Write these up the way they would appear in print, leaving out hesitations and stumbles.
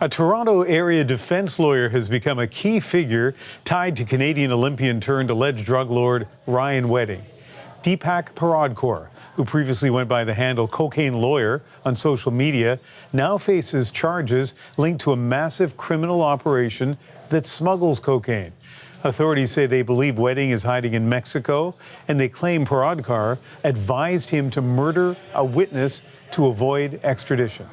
A Toronto area defense lawyer has become a key figure tied to Canadian Olympian turned alleged drug lord Ryan Wedding. Deepak Paradkar, who previously went by the handle Cocaine Lawyer on social media, now faces charges linked to a massive criminal operation that smuggles cocaine. Authorities say they believe Wedding is hiding in Mexico, and they claim Paradkar advised him to murder a witness to avoid extradition.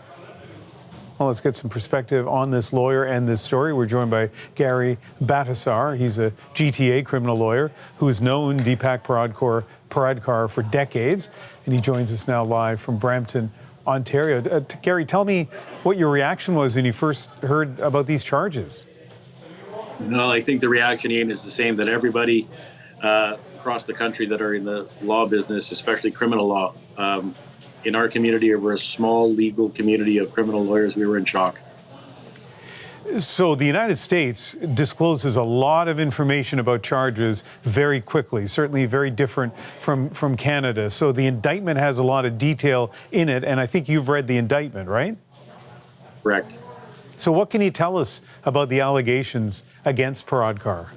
Well, let's get some perspective on this lawyer and this story. We're joined by Gary Batasar. He's a GTA criminal lawyer who has known Deepak Paradkar for decades, and he joins us now live from Brampton, Ontario. Gary, tell me what your reaction was when you first heard about these charges. No, I think the reaction, Ian, is the same that everybody across the country that are in the law business, especially criminal law. In our community, we're a small legal community of criminal lawyers. We were in shock. So the United States discloses a lot of information about charges very quickly, certainly very different from Canada. So the indictment has a lot of detail in it, and I think you've read the indictment, right? Correct. So what can you tell us about the allegations against Paradkar?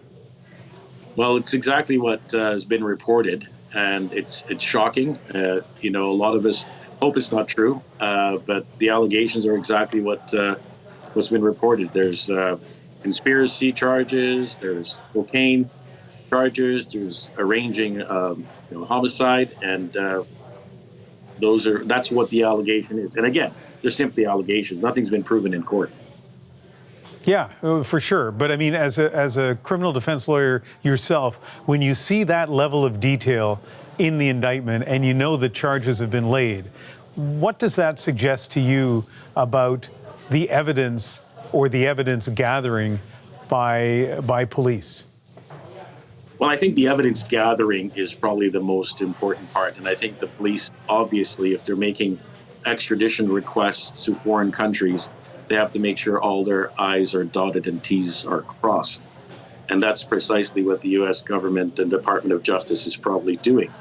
Well, it's exactly what has been reported, and it's shocking. A lot of us hope it's not true, but the allegations are exactly what's been reported. There's conspiracy charges, there's cocaine charges, there's arranging homicide, and that's what the allegation is. And again, they're simply allegations. Nothing's been proven in court. Yeah, for sure. But I mean, as a criminal defense lawyer yourself, when you see that level of detail in the indictment and you know the charges have been laid, what does that suggest to you about the evidence or the evidence gathering by police? Well, I think the evidence gathering is probably the most important part. And I think the police, obviously, if they're making extradition requests to foreign countries, they have to make sure all their I's are dotted and T's are crossed. And that's precisely what the U.S. government and Department of Justice is probably doing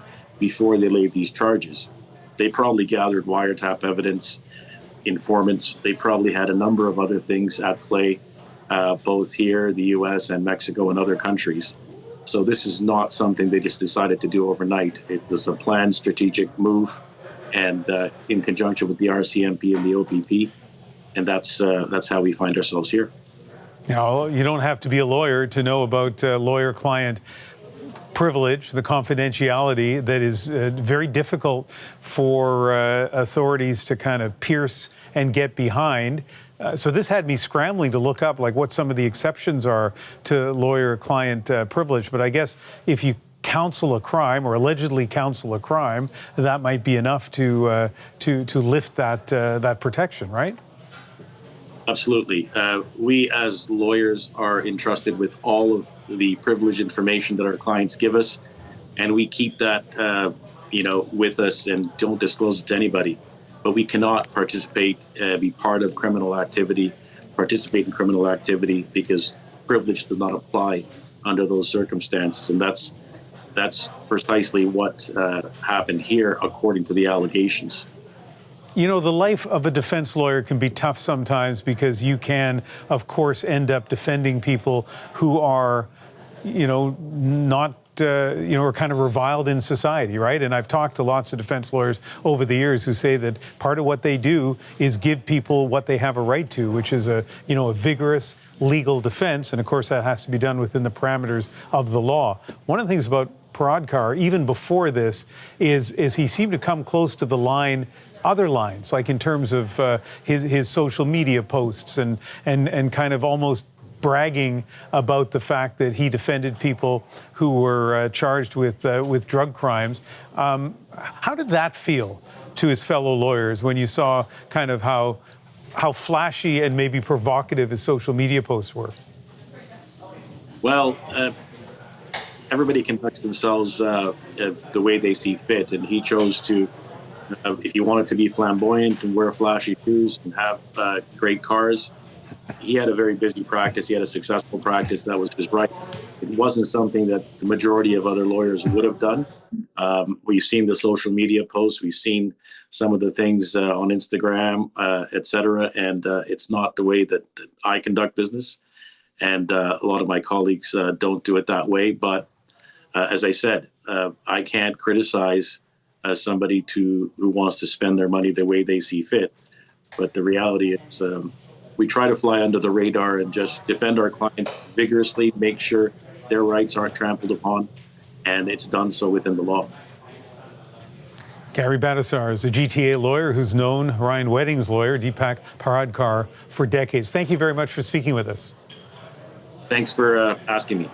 before they laid these charges. They probably gathered wiretap evidence, informants. They probably had a number of other things at play, both here, the U.S. and Mexico and other countries. So this is not something they just decided to do overnight. It was a planned strategic move, and in conjunction with the RCMP and the OPP. And that's how we find ourselves here. Now, you don't have to be a lawyer to know about lawyer-client privilege, the confidentiality that is very difficult for authorities to kind of pierce and get behind. So this had me scrambling to look up like what some of the exceptions are to lawyer-client privilege. But I guess if you counsel a crime or allegedly counsel a crime, that might be enough to lift that protection, right? Absolutely. We as lawyers are entrusted with all of the privileged information that our clients give us, and we keep that, with us and don't disclose it to anybody. But we cannot participate, be part of criminal activity, participate in criminal activity because privilege does not apply under those circumstances, and that's precisely what happened here, according to the allegations. You know, the life of a defense lawyer can be tough sometimes because you can, of course, end up defending people who are, not, are kind of reviled in society, right? And I've talked to lots of defense lawyers over the years who say that part of what they do is give people what they have a right to, which is a vigorous legal defense. And of course, that has to be done within the parameters of the law. One of the things about Paradkar, even before this, is he seemed to come close to the other lines, like in terms of his social media posts and kind of almost bragging about the fact that he defended people who were charged with drug crimes. How did that feel to his fellow lawyers when you saw kind of how flashy and maybe provocative his social media posts were? Well, everybody conducts themselves the way they see fit, and he chose to. If he wanted to be flamboyant and wear flashy shoes and have great cars, he had a very busy practice. He had a successful practice. That was his right. It wasn't something that the majority of other lawyers would have done. We've seen the social media posts. We've seen some of the things on Instagram, etc. And it's not the way that I conduct business. And a lot of my colleagues don't do it that way. But as I said, I can't criticize somebody who wants to spend their money the way they see fit. But the reality is we try to fly under the radar and just defend our clients vigorously, make sure their rights aren't trampled upon, and it's done so within the law. Gary Batasar is a GTA lawyer who's known Ryan Wedding's lawyer, Deepak Paradkar, for decades. Thank you very much for speaking with us. Thanks for asking me.